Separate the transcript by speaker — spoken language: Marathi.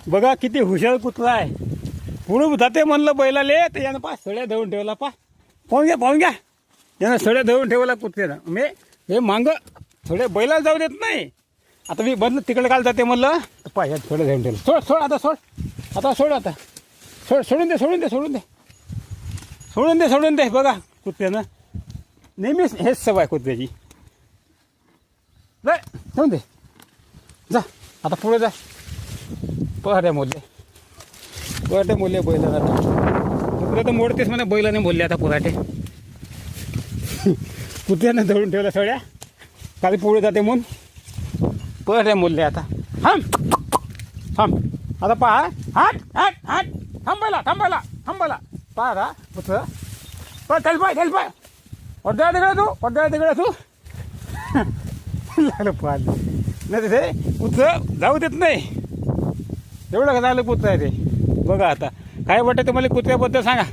Speaker 1: बघा किती हुशार कुत्रा आहे. पुढे जाते म्हणलं बैलाले तर यानं पा सड्या धरून ठेवला. पाहून घ्या यानं सड्या धरून ठेवला कुत्र्यानं. मी हे मांग थोडे बैलाला जाऊ देत नाही. आता मी बंद तिकडे काल जाते म्हणलं तर पा यात थोडं धरून ठेवलं. सोड आता सोड आता सोडून दे. बघा कुत्र्यानं नेहमीच हेच सवय कुत्र्याची. जाय सोडून दे जा. आता पुढे जा. पहऱ्या मोडले बैलाला. आता कुत्र्या तर मोडतेच म्हणा बैलाने बोलले. आता पुराटे कुत्र्यानं धरून ठेवल्या सगळ्या. काल पुढे जाते म्हणून पहऱ्या मोडले. आता थांब आता पहा. हाट थांबायला पहा आता कुत्र चल पाय अर्ध्या तिकडे तू लागलं पाहिलं नाही ते कुत्र जाऊ देत नाही. एवढं का झालं कुत्र आहे ते. बघा आता काय वाटतं तुम्हाला कुत्र्याबद्दल सांगा.